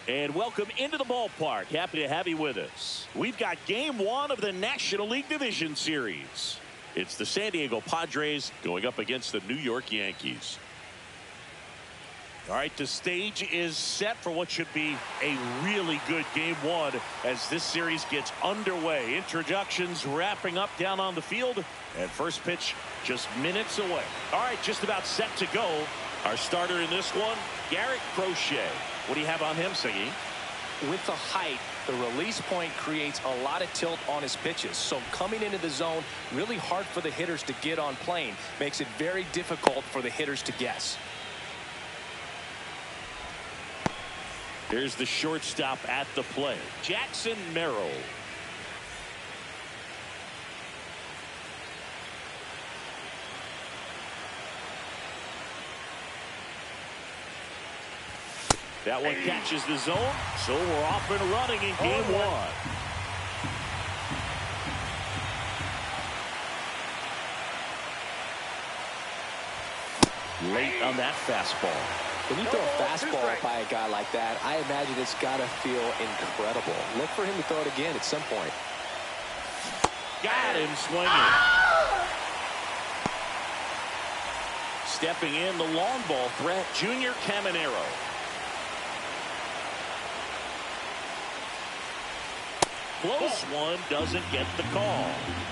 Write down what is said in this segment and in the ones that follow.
And welcome into the ballpark. Happy to have you with us. We've got game one of the National League Division Series. It's the San Diego Padres going up against the New York Yankees. All right, the stage is set for what should be a really good game one as this series gets underway. Introductions wrapping up down on the field, and first pitch just minutes away. All right, just about set to go. Our starter in this one, Garrett Crochet. What do you have on him, Siggy? With the height, the release point creates a lot of tilt on his pitches. So coming into the zone, really hard for the hitters to get on plane. Makes it very difficult for the hitters to guess. Here's the shortstop at the plate, Jackson Merrill. That one catches the zone, so we're off and running in game one. Late on that fastball. When you throw a fastball by a guy like that, I imagine it's got to feel incredible. Look for him to throw it again at some point. Got him swinging. Stepping in, the long ball threat, Junior Caminero. Close one, doesn't get the call.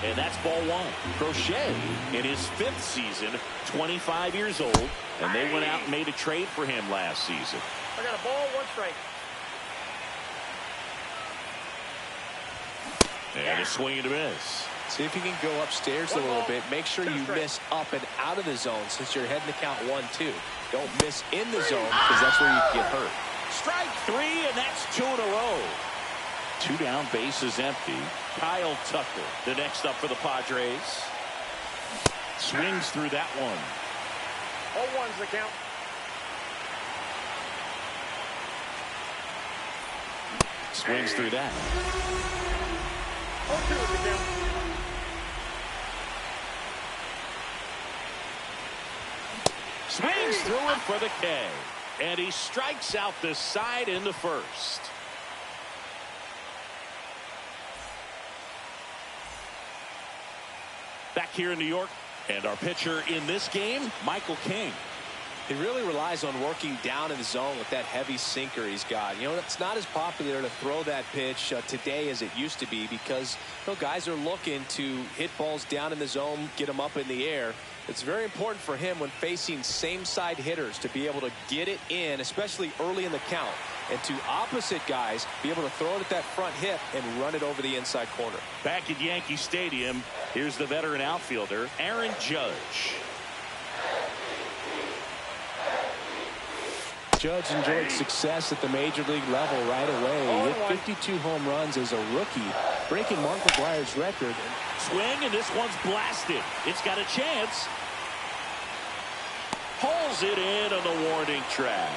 And that's ball one. Crochet in his 5th season, 25 years old, and they went out and made a trade for him last season. I got a ball, 1 strike. And a swing and a miss. See if you can go upstairs a little bit. Make sure you miss up and out of the zone since you're heading to count 1-2. Don't miss in the zone because that's where you get hurt. Strike 3, and that's 2 in a row. 2 down, bases empty. Kyle Tucker, the next up for the Padres. Swings through that one. 0-1's the count. Swings through that. 0-2 is the count. Swings through it for the K. And he strikes out the side in the first. Back here in New York, and our pitcher in this game, Michael King. He really relies on working down in the zone with that heavy sinker he's got. You know, it's not as popular to throw that pitch today as it used to be because guys are looking to hit balls down in the zone, get them up in the air. It's very important for him when facing same side hitters to be able to get it in, especially early in the count, and to opposite guys be able to throw it at that front hip and run it over the inside corner. Back at Yankee Stadium, here's the veteran outfielder, Aaron Judge. Judge enjoyed success at the major league level right away. He hit 52 home runs as a rookie, breaking Mark McGwire's record. Swing, and this one's blasted. It's got a chance. Pulls it in on the warning track.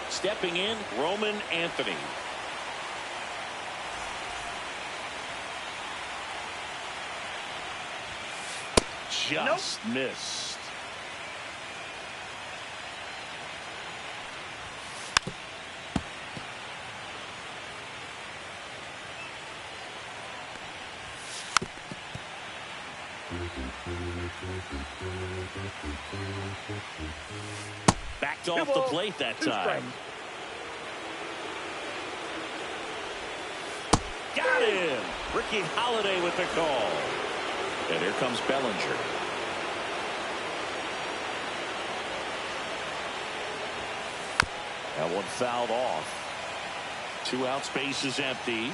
Stepping in, Roman Anthony. Just missed. Backed off the plate that time. Got him. Ricky Holiday with the call. And here comes Bellinger. That one fouled off. 2 outs, base is empty.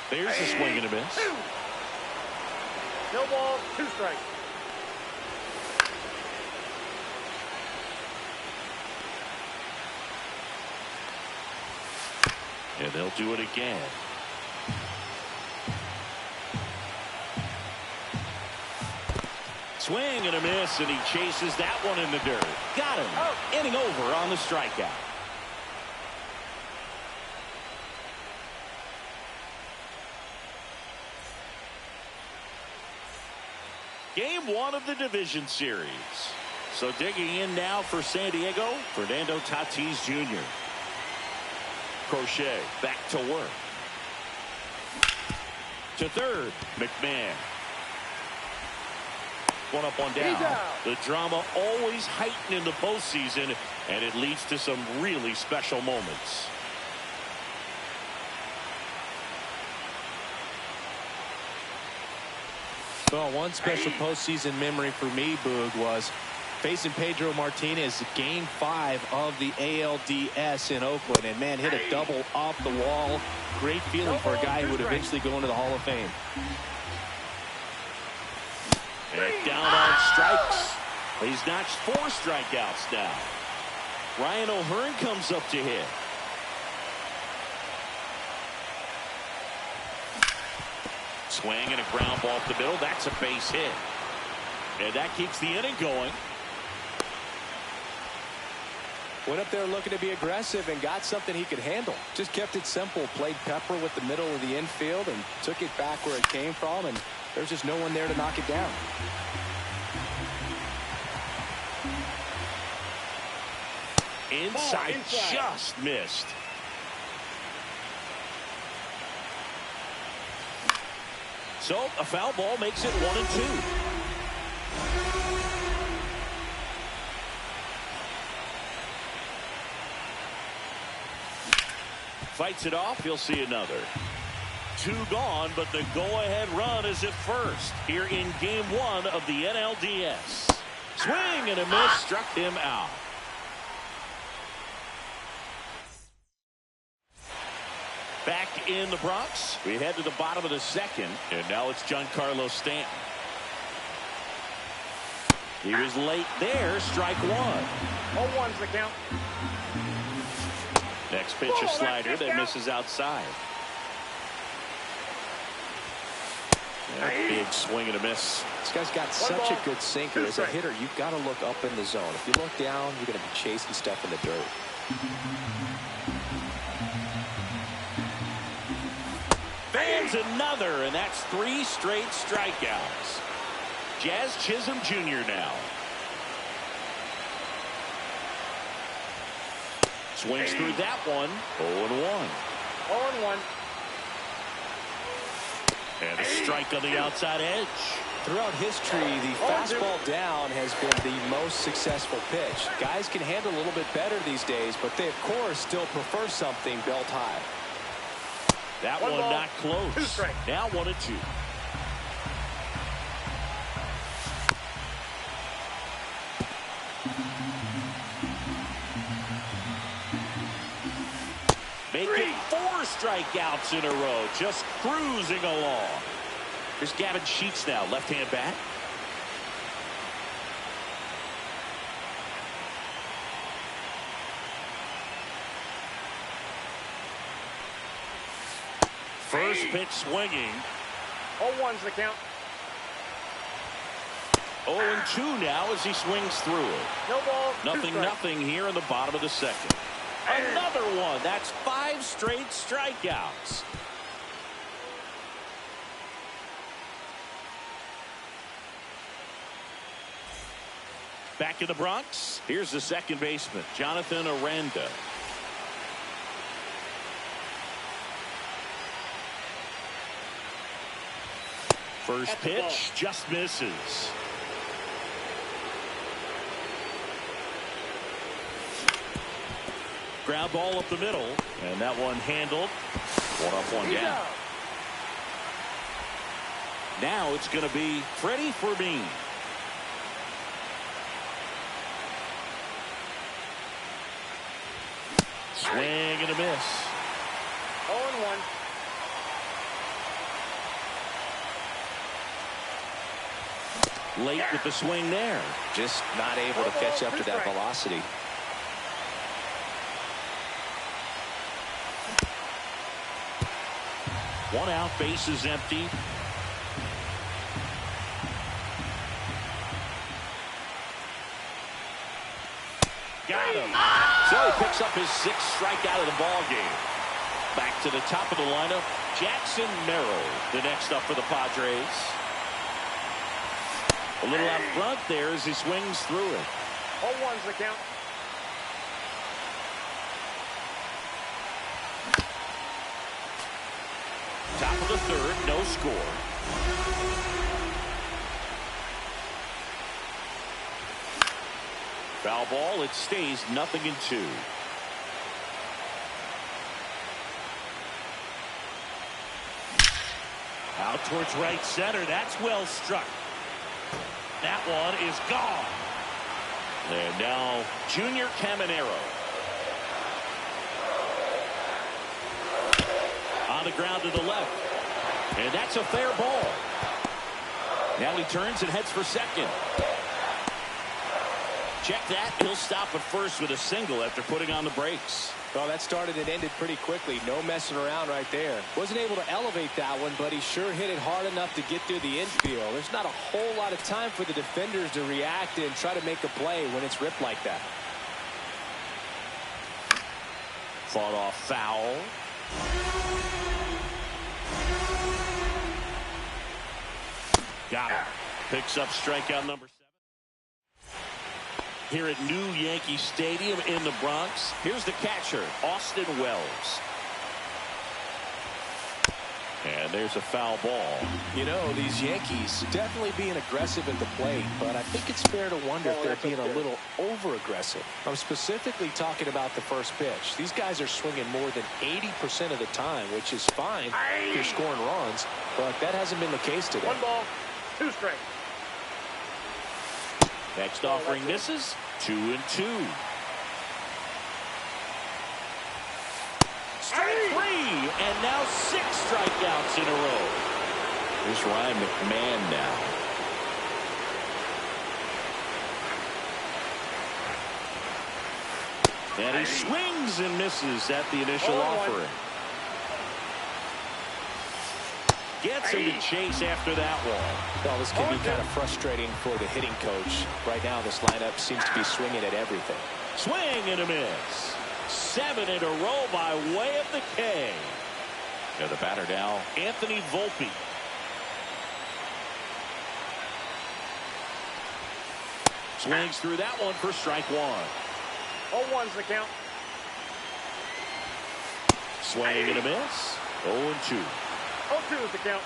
There's a swing and a miss. No ball, 2 strikes. And they'll do it again. Swing and a miss, and he chases that one in the dirt. Got him. Oh. Inning over on the strikeout. Game 1 of the division series. So digging in now for San Diego, Fernando Tatis Jr. Crochet back to work. To third, McMahon. One up, one down. The drama always heightened in the postseason, and it leads to some really special moments. Well, one special postseason memory for me, Boog, was facing Pedro Martinez Game 5 of the ALDS in Oakland, and man, hit a double off the wall. Great feeling for a guy who would eventually go into the Hall of Fame. And down on strikes. He's notched 4 strikeouts now. Ryan O'Hearn comes up to hit. Swing and a ground ball up the middle. That's a base hit. And that keeps the inning going. Went up there looking to be aggressive and got something he could handle. Just kept it simple. Played pepper with the middle of the infield and took it back where it came from, and there's just no one there to knock it down. Inside, just missed. So a foul ball makes it 1-2. Fights it off. He'll see another. 2 gone, but the go-ahead run is at first here in Game 1 of the NLDS. Swing and a miss, struck him out. Back in the Bronx, we head to the bottom of the second, and now it's Giancarlo Stanton. He was late there, strike 1. 0-1's the count. Next pitch, a slider that misses outside. Big swing and a miss. This guy's got such a good sinker. As a hitter, you've got to look up in the zone. If you look down, you're going to be chasing stuff in the dirt. Fans another, and that's 3 straight strikeouts. Jazz Chisholm Jr. now. Swings through that one. 0-1. 0-1. And a strike on the outside edge. Throughout history, the fastball down has been the most successful pitch. Guys can handle a little bit better these days, but they, of course, still prefer something belt high. That one ball, not close. 2 strikes. Now 1-2. Making 4 strikeouts in a row, just cruising along. Here's Gavin Sheets now, left-hand bat. First pitch swinging. 0-1's the count. 0-2 now as he swings through it. No ball, 2 strikes. Nothing here in the bottom of the second. Another one. That's 5 straight strikeouts. Back in the Bronx, here's the second baseman, Jonathan Aranda. First pitch just misses. Ground ball up the middle, and that one handled. 1 up, 1 down. Now it's going to be Freddie Fermin. Swing and a miss. 0-1. Late with the swing there. Just not able to catch up to that velocity. One out, base is empty. Got him. So he picks up his 6th strikeout of the ball game. Back to the top of the lineup, Jackson Merrill, the next up for the Padres. A little out front there as he swings through it. 0-1's the count. Top of the 3rd, no score. Foul ball, it stays 0-2. Out towards right center. That's well struck. That one is gone. And now Junior Caminero. On the ground to the left. And that's a fair ball. Now he turns and heads for second. Check that. He'll stop at first with a single after putting on the brakes. Well, that started and ended pretty quickly. No messing around right there. Wasn't able to elevate that one, but he sure hit it hard enough to get through the infield. There's not a whole lot of time for the defenders to react and try to make a play when it's ripped like that. Fought off foul. Got him. Picks up strikeout number 7. Here at New Yankee Stadium in the Bronx. Here's the catcher, Austin Wells. And there's a foul ball. You know, these Yankees definitely being aggressive at the plate, but I think it's fair to wonder if they're being a little over-aggressive. I'm specifically talking about the first pitch. These guys are swinging more than 80% of the time, which is fine if you're scoring runs, but that hasn't been the case today. 1 ball, 2 strikes. Next offering misses. 2-2. Strike 3, and now 6 strikeouts in a row. Here's Ryan McMahon now. And he swings and misses at the initial offering. Gets him to chase after that one. Well, this can be kind of frustrating for the hitting coach. Right now, this lineup seems to be swinging at everything. Swing and a miss. 7 in a row by way of the K. And the batter now, Anthony Volpe. Swings through that one for strike 1. 0-1's the count. Swing and a miss. 0-2. 0-2's the count.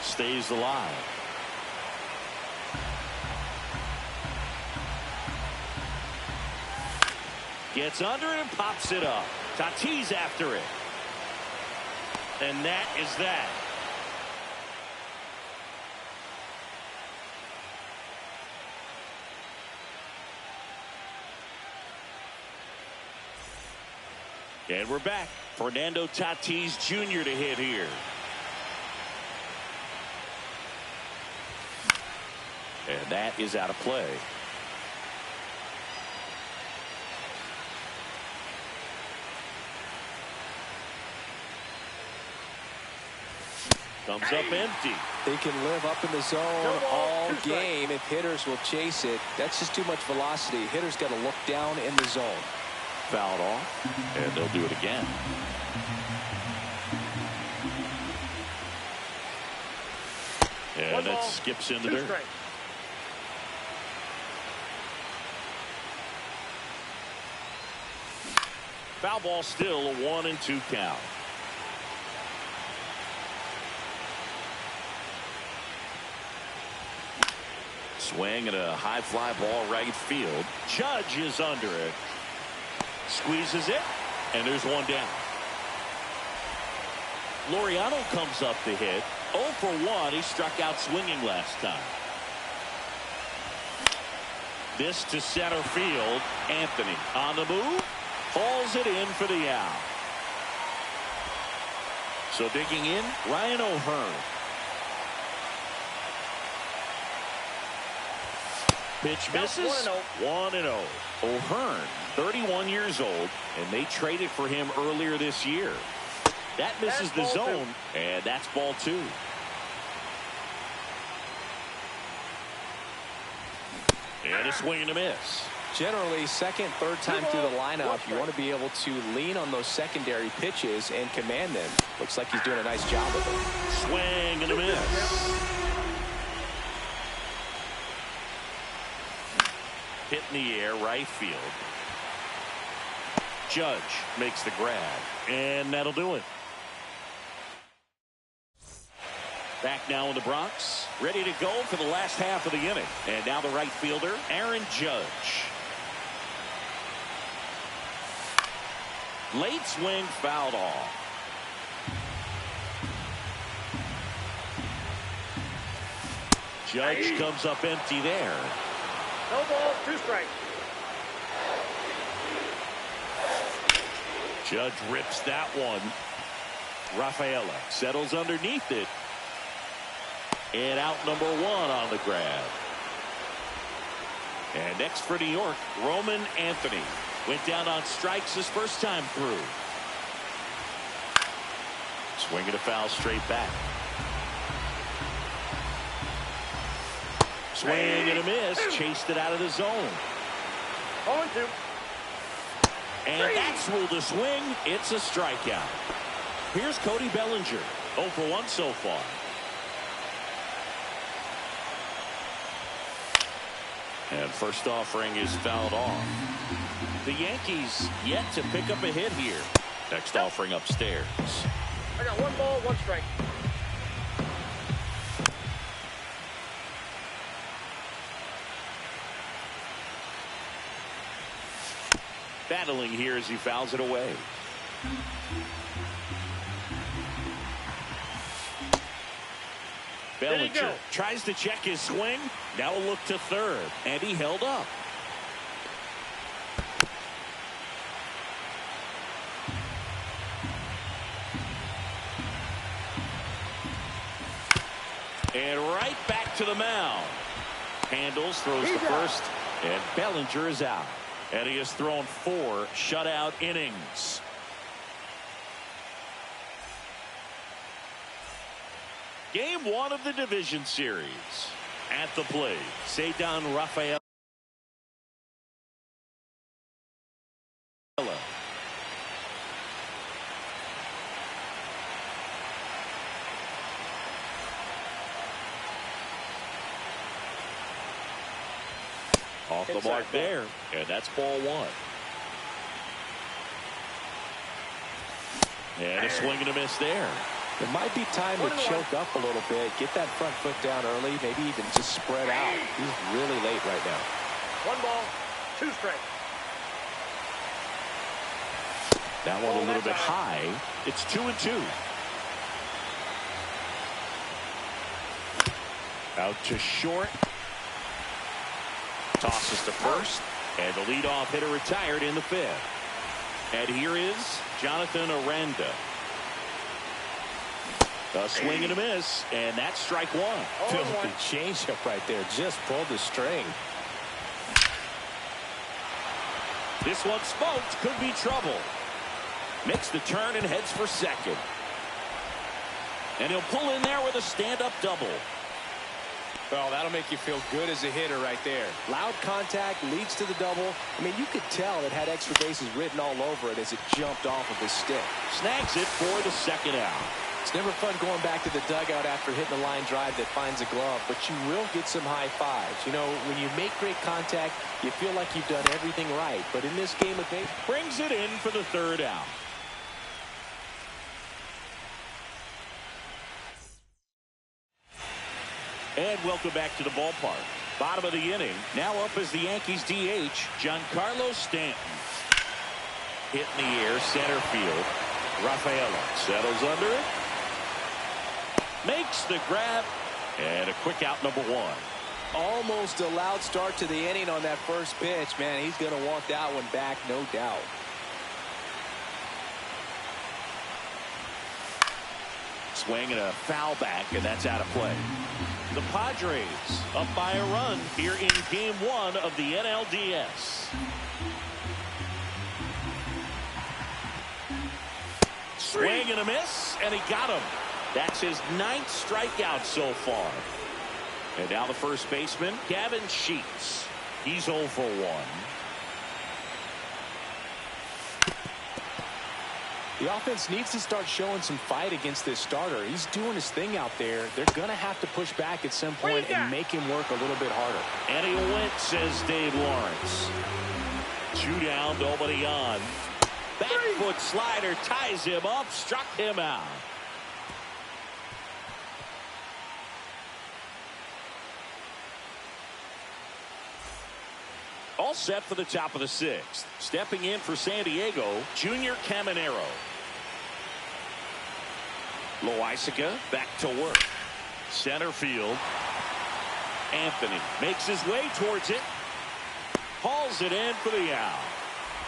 Stays alive. Gets under it and pops it up. Tatis after it. And that is that. And we're back. Fernando Tatis Jr. to hit here. And that is out of play. Comes up empty. They can live up in the zone all game if hitters will chase it. That's just too much velocity. Hitters got to look down in the zone. Fouled off, and they'll do it again. And that skips into there. Foul ball, still a 1-2 count. Swing and a high fly ball right field. Judge is under it. Squeezes it, and there's one down. Laureano comes up to hit. 0 for 1. He struck out swinging last time. This to center field. Anthony on the move. Hauls it in for the out. So digging in, Ryan O'Hearn. Pitch misses. 1-0. O'Hearn, 31 years old, and they traded for him earlier this year. That misses the zone, and that's ball 2. And a swing and a miss. Generally, second, third time through the lineup, you want to be able to lean on those secondary pitches and command them. Looks like he's doing a nice job of it. Swing and a miss. Hit in the air, right field. Judge makes the grab, and that'll do it. Back now in the Bronx, ready to go for the last half of the inning. And now the right fielder, Aaron Judge. Late swing, fouled off. Judge comes up empty there. No ball, 2 strikes. Judge rips that one. Rafaela settles underneath it. And out number 1 on the grab. And next for New York, Roman Anthony. Went down on strikes his first time through. Swinging a foul straight back. Swing and a miss. Chased it out of the zone. 0-2. And that's ruled a swing. It's a strikeout. Here's Cody Bellinger. 0 for 1 so far. And first offering is fouled off. The Yankees yet to pick up a hit here. Next offering upstairs. I got 1 ball, 1 strike. Battling here as he fouls it away. Bellinger tries to check his swing. Now a look to third, and he held up. And right back to the mound. Handles, throws to first, and Bellinger is out. And he has thrown 4 shutout innings. Game 1 of the division series. At the plate, Ceddanne Rafaela. Off the mark there, and that's ball 1. And a swing and a miss there. It might be time to choke up a little bit, get that front foot down early, maybe even just spread out. He's really late right now. 1 ball, 2 strikes. That one a little bit high. It's 2-2. Out to short. Tosses to first. And the leadoff hitter retired in the 5th. And here is Jonathan Aranda. A swing and a miss, and that's strike 1. Filthy changeup right there. Just pulled the string. This one smoked. Could be trouble. Makes the turn and heads for second. And he'll pull in there with a stand-up double. Well, that'll make you feel good as a hitter right there. Loud contact leads to the double. I mean, you could tell it had extra bases written all over it as it jumped off of his stick. Snags it for the second out. It's never fun going back to the dugout after hitting a line drive that finds a glove, but you will get some high fives. You know, when you make great contact, you feel like you've done everything right. But in this game of baseball, brings it in for the 3rd out. And welcome back to the ballpark. Bottom of the inning. Now up is the Yankees DH, Giancarlo Stanton. Hit in the air, center field. Rafaela settles under it. Makes the grab. And a quick out, number 1. Almost a loud start to the inning on that first pitch. Man, he's going to want that one back, no doubt. Swing and a foul back, and that's out of play. The Padres up by a run here in Game 1 of the NLDS. Swing and a miss, and he got him. That's his 9th strikeout so far. And now the first baseman, Gavin Sheets. He's 0 for 1. The offense needs to start showing some fight against this starter. He's doing his thing out there. They're going to have to push back at some point and make him work a little bit harder. And he went, says Dave Lawrence. 2 down, nobody on. Back foot slider ties him up, struck him out. All set for the top of the 6th. Stepping in for San Diego, Junior Caminero. Loaisaga back to work. Center field. Anthony makes his way towards it. Hauls it in for the out.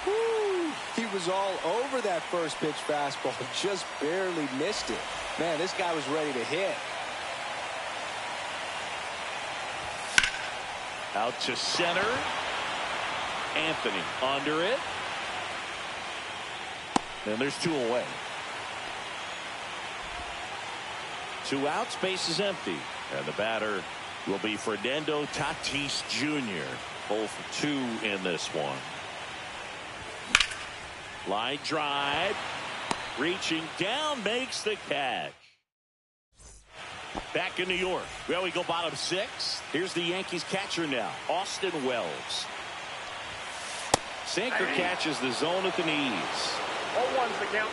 Woo! He was all over that first pitch fastball, just barely missed it. Man, this guy was ready to hit. Out to center. Anthony under it. And there's 2 away. 2 outs, base is empty. And the batter will be Fernando Tatis Jr. 0 for 2 in this one. Line drive. Reaching down, makes the catch. Back in New York. Well, we go bottom 6. Here's the Yankees catcher now, Austin Wells. Sinker catches the zone at the knees. 0-1's the count.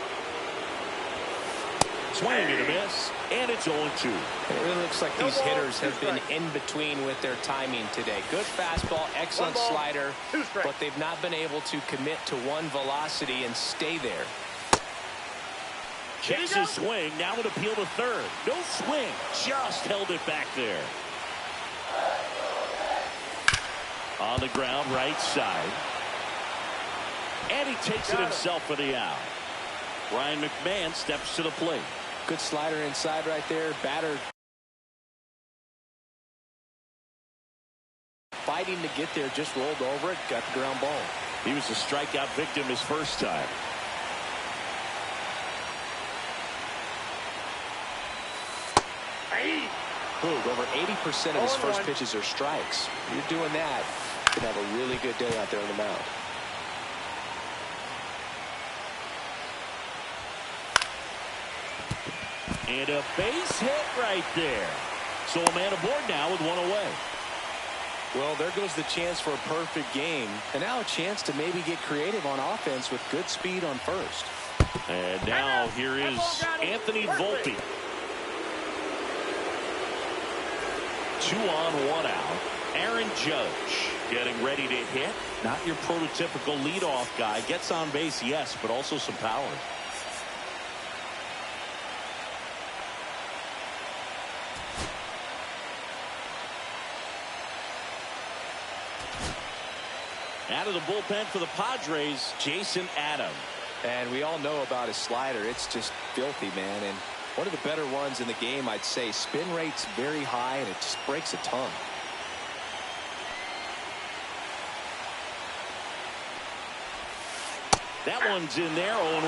Swing and a miss, and it's 0-2. It really looks like these hitters have been in between with their timing today. Good fastball, excellent slider, but they've not been able to commit to one velocity and stay there. Checks his swing, now an appeal to third. No swing, just held it back there. On the ground, right side. And he takes it himself for the out. Ryan McMahon steps to the plate. Good slider inside right there. Batter fighting to get there, just rolled over it, got the ground ball. He was a strikeout victim his first time. Over 80% of his first pitches are strikes. You're doing that, you can have a really good day out there on the mound. And a base hit right there. So a man aboard now with 1 away. Well, there goes the chance for a perfect game. And now a chance to maybe get creative on offense with good speed on first. And now here is Anthony Volpe. 2 on, 1 out. Aaron Judge getting ready to hit. Not your prototypical leadoff guy. Gets on base, yes, but also some power. Out of the bullpen for the Padres, Jason Adam. And we all know about his slider. It's just filthy, man. And one of the better ones in the game, I'd say. Spin rate's very high, and it just breaks a ton. That one's in there, 0-1.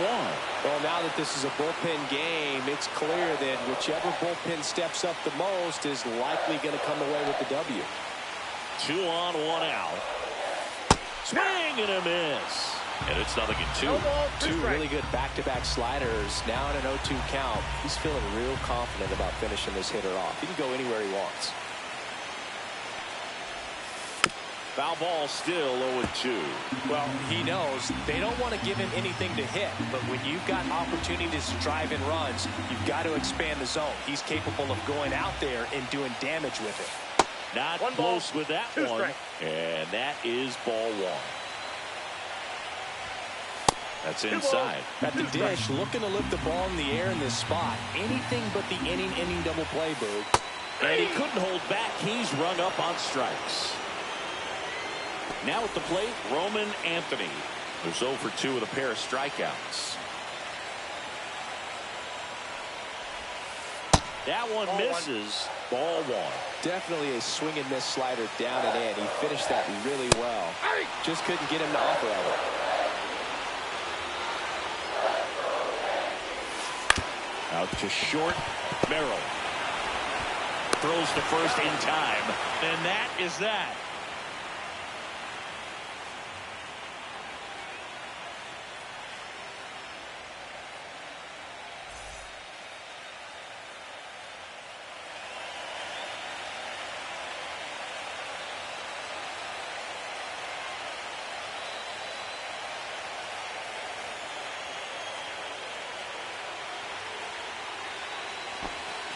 Well, now that this is a bullpen game, it's clear that whichever bullpen steps up the most is likely going to come away with the W. 2 on, 1 out. Swing and a miss. And it's 0-2. Two really good back-to-back sliders. Now in an 0-2 count. He's feeling real confident about finishing this hitter off. He can go anywhere he wants. Foul ball still 0-2. Well, he knows they don't want to give him anything to hit, but when you've got opportunities to drive in runs, you've got to expand the zone. He's capable of going out there and doing damage with it. Not close with that one. And that is ball 1. That's inside. At the dish, looking to lift the ball in the air in this spot. Anything but the inning double play, Boog. And he couldn't hold back. He's rung up on strikes. Now at the plate, Roman Anthony, who's 0 for 2 with a pair of strikeouts. That one misses. Ball one. Definitely a swing and miss slider down and in. He finished that really well. Just couldn't get him to operate it. Out to short. Merrill throws to first in time. And that is that.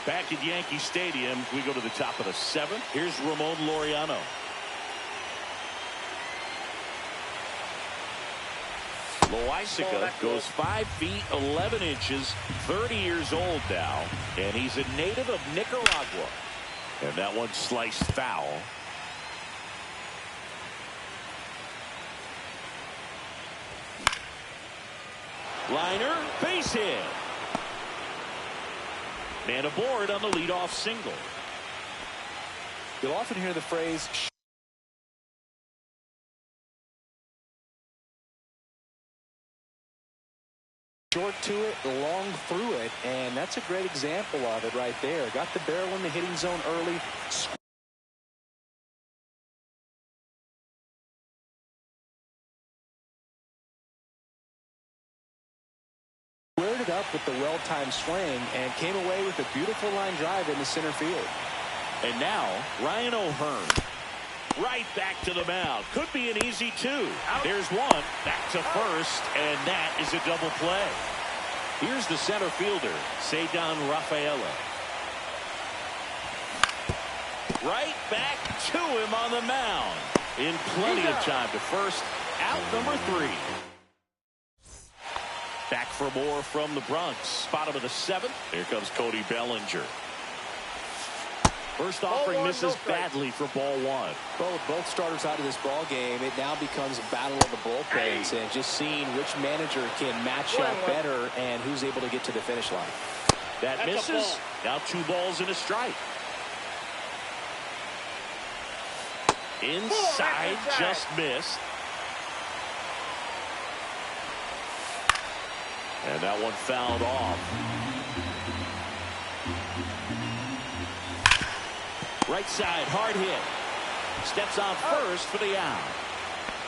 Back at Yankee Stadium, we go to the top of the seventh. Here's Ramon Laureano. Loaisaga goes 5 feet 11 inches, 30 years old now, and he's a native of Nicaragua. And that one sliced foul. Liner, base hit. Man aboard on the leadoff single. You'll often hear the phrase short to it, long through it, and that's a great example of it right there. Got the barrel in the hitting zone early. Squared it up with the well-timed swing and came away with a beautiful line drive into center field. And now Ryan O'Hearn right back to the mound. Could be an easy two. There's one back to first, and that is a double play. Here's the center fielder, Cedar Rafaela. Right back to him on the mound. In plenty of time to first. Out number 3. Back for more from the Bronx. Bottom of the 7th. Here comes Cody Bellinger. First offering misses badly for ball 1. Well, with both starters out of this ball game, it now becomes a battle of the bullpens and just seeing which manager can match up better and who's able to get to the finish line. That misses. Now 2 balls and a strike. Inside, just missed. And that one fouled off. Right side, hard hit. Steps on first for the out.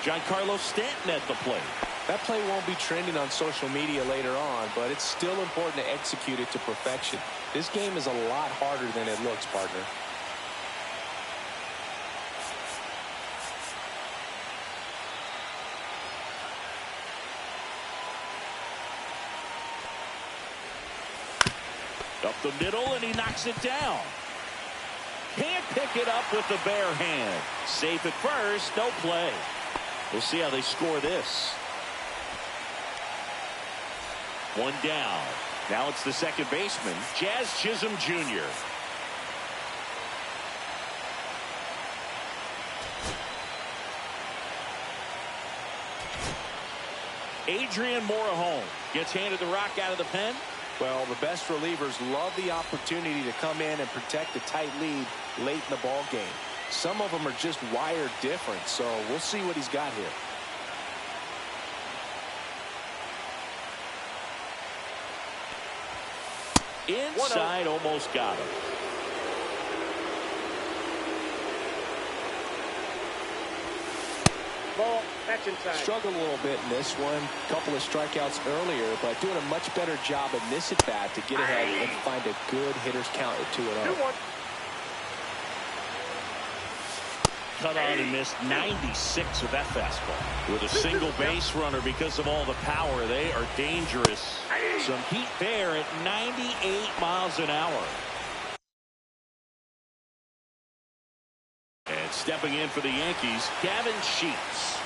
Giancarlo Stanton at the plate. That play won't be trending on social media later on, but it's still important to execute it to perfection. This game is a lot harder than it looks, partner. Up the middle, and he knocks it down. Can't pick it up with the bare hand. Safe at first, no play. We'll see how they score this. One down. Now it's the second baseman, Jazz Chisholm Jr. Adrian Morejon gets handed the rock out of the pen. Well, the best relievers love the opportunity to come in and protect a tight lead late in the ball game. Some of them are just wired different, so we'll see what he's got here. Inside, almost got him. Ball, that's inside. Struggled a little bit in this one. Couple of strikeouts earlier, but doing a much better job in this at bat to get ahead and find a good hitter's count at 2-0. 2-1. Cut on and missed 96 with that fastball. With a single base runner because of all the power, they are dangerous. Some heat there at 98 miles an hour. And stepping in for the Yankees, Gavin Sheets.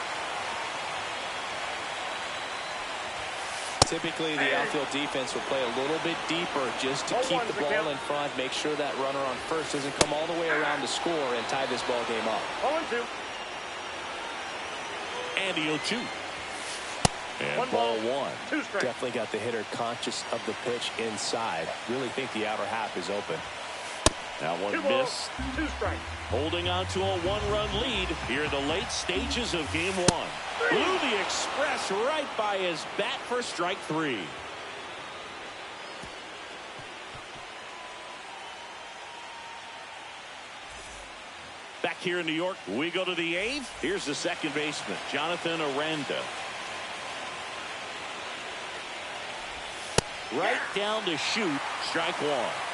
Typically, the outfield defense will play a little bit deeper just to keep the ball in front, make sure that runner on first doesn't come all the way around to score and tie this ball game up. 0-2. And the 0-2. And One ball ball, one. 2 strikes. Definitely got the hitter conscious of the pitch inside. Really think the outer half is open. That one 2 balls, missed. 2 strikes. Holding on to a one-run lead here in the late stages of game one. Blew the express right by his bat for strike 3. Back here in New York, we go to the 8th. Here's the second baseman, Jonathan Aranda. Right down to shoot, strike 1.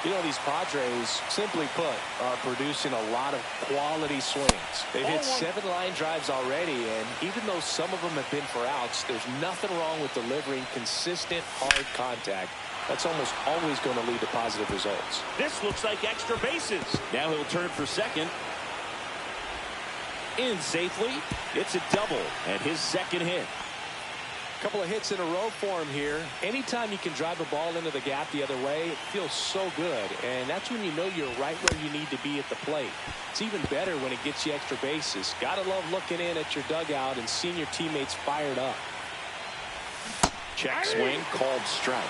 You know, these Padres, simply put, are producing a lot of quality swings. They've hit 7 line drives already, and even though some of them have been for outs, there's nothing wrong with delivering consistent, hard contact. That's almost always going to lead to positive results. This looks like extra bases. Now he'll turn for second. In safely. It's a double and his second hit. Couple of hits in a row for him here. Anytime you can drive a ball into the gap the other way, it feels so good. And that's when you know you're right where you need to be at the plate. It's even better when it gets you extra bases. Gotta love looking in at your dugout and seeing your teammates fired up. Check swing, called strike.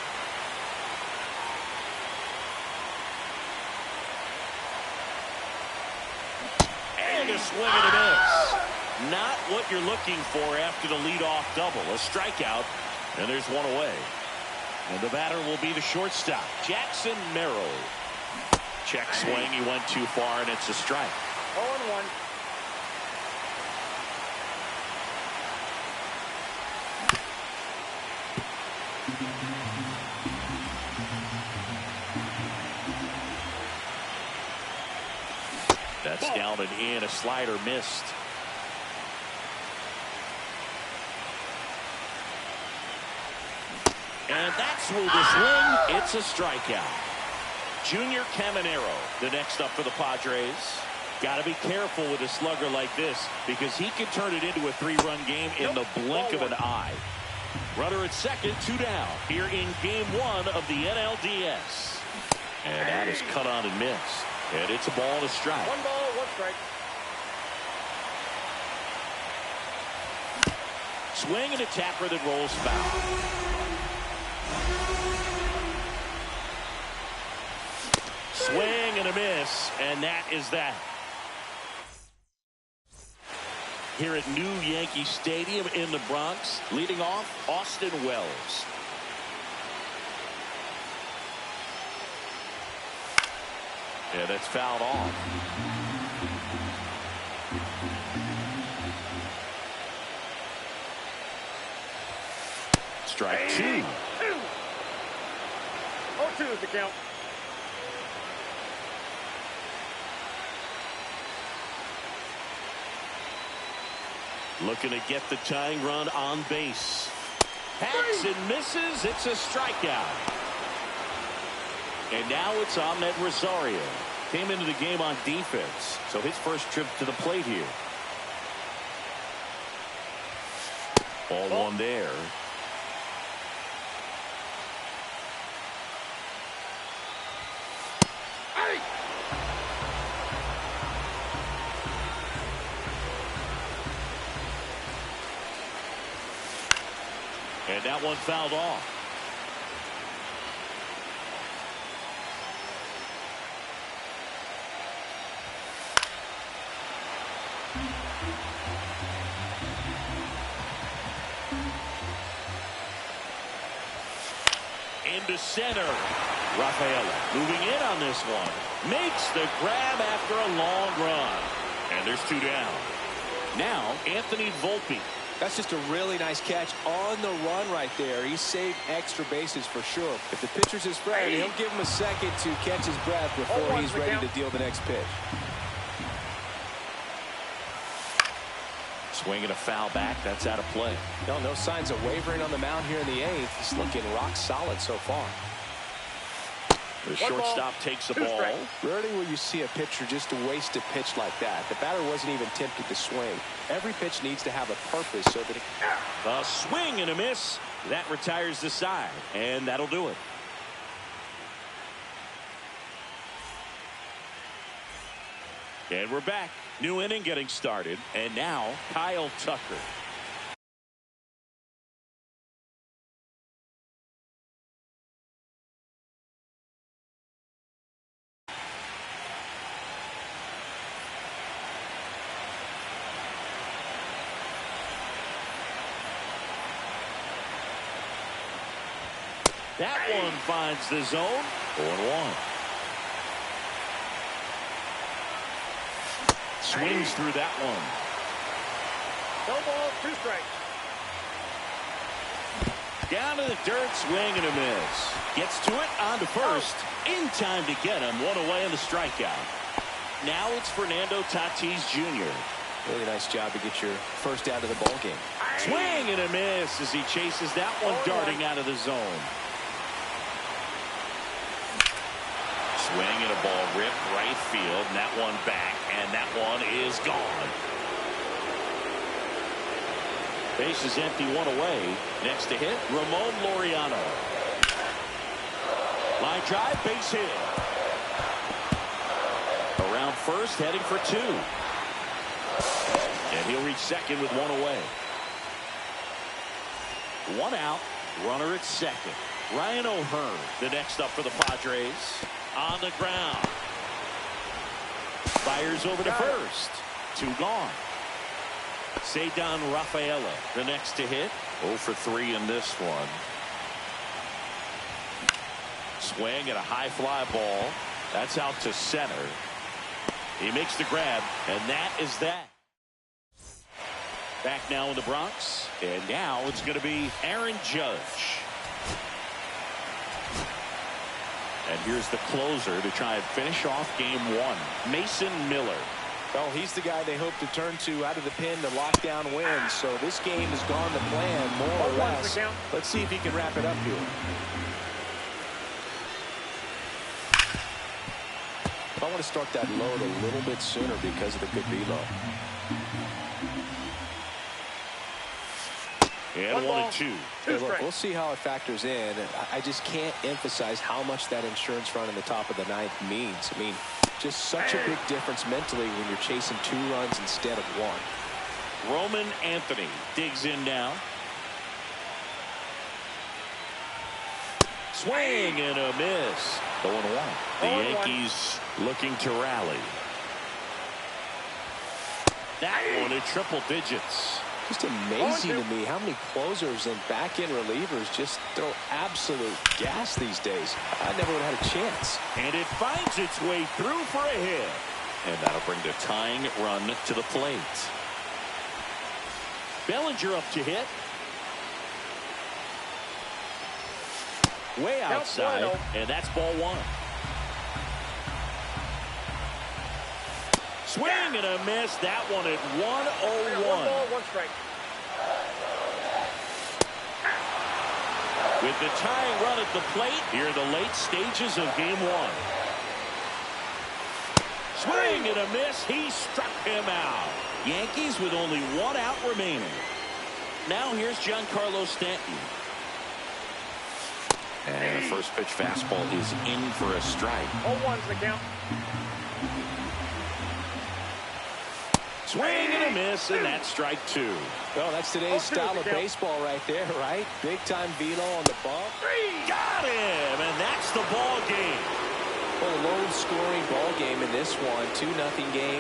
And a swing and a miss. Not what you're looking for after the leadoff double. A strikeout, and there's one away. And the batter will be the shortstop, Jackson Merrill. Check swing, he went too far, and it's a strike. 0-1. That's down and in. A slider missed. And that's with the swing. It's a strikeout. Junior Caminero, the next up for the Padres. Got to be careful with a slugger like this because he can turn it into a 3-run game in the blink of an eye. Runner at second, 2 down here in game 1 of the NLDS. And that is cut on and missed. And it's a ball and a strike. 1 ball, 1 strike. Swing and a tapper that rolls foul. Swing and a miss, and that is that. Here at New Yankee Stadium in the Bronx, leading off, Austin Wells. Yeah, that's fouled off. Strike 2. 2. 0-2 is the count. Looking to get the tying run on base. Hacks and misses. It's a strikeout. And now it's Ahmed Rosario. Came into the game on defense, so his first trip to the plate here. Ball 1 there. And that one fouled off. Into center. Rafaela moving in on this one. Makes the grab after a long run. And there's 2 down. Now Anthony Volpe. That's just a really nice catch on the run right there. He saved extra bases for sure. If the pitcher's his friend, he'll give him a second to catch his breath before he's ready to deal the next pitch. Swinging a foul back. That's out of play. No signs of wavering on the mound here in the 8th. He's looking rock solid so far. The shortstop takes the ball. Rarely will you see a pitcher just waste a pitch like that. The batter wasn't even tempted to swing. Every pitch needs to have a purpose so that it... A swing and a miss. That retires the side, and that'll do it. And we're back. New inning getting started. And now Kyle Tucker. That one finds the zone. 0-1. Swings through that one. No ball, 2 strikes. Down to the dirt, swing and a miss. Gets to it, on to first. In time to get him. 1 away on the strikeout. Now it's Fernando Tatis Jr. Really nice job to get your first out of the ball game. Swing and a miss as he chases that one darting out of the zone. Swing and a ball ripped right field, and that one back, and that one is gone. Base is empty, 1 away. Next to hit, Ramon Laureano. Line drive, base hit. Around first, heading for 2. And he'll reach second with 1 away. 1 out, runner at second. Ryan O'Hearn, the next up for the Padres. On the ground. Fires over to first. 2 gone. Cedar Rafaela, the next to hit. 0 for 3 in this one. Swing at a high fly ball. That's out to center. He makes the grab, and that is that. Back now in the Bronx, and now it's going to be Aaron Judge. And here's the closer to try and finish off game 1, Mason Miller. Well, he's the guy they hope to turn to out of the pen to lock down wins. So this game has gone to plan, more or less. Let's see if he can wrap it up here. I want to start that load a little bit sooner because of the good velo. And 1 and 2. Hey, look, we'll see how it factors in. I just can't emphasize how much that insurance run in the top of the 9th means. I mean, just such a big difference mentally when you're chasing 2 runs instead of 1. Roman Anthony digs in now. Swing and a miss. 0-1. The Yankees looking to rally. That one at triple digits. Just amazing to me how many closers and back-end relievers just throw absolute gas these days. I never would have had a chance. And it finds its way through for a hit. And that'll bring the tying run to the plate. Bellinger up to hit. Way outside, and that's ball 1. Swing and a miss. That one at 1-0-1. 1 ball, 1 strike. With the tying run at the plate, here in the late stages of game 1. Swing and a miss. He struck him out. Yankees with only 1 out remaining. Now here's Giancarlo Stanton. And the first pitch fastball is in for a strike. 0-1's the count. Swing and a miss, and that's strike 2. Well, that's today's style of baseball right there, right? Big time velo on the bump. Got him, and that's the ball game. Well, a low scoring ball game in this one. 2-0 game.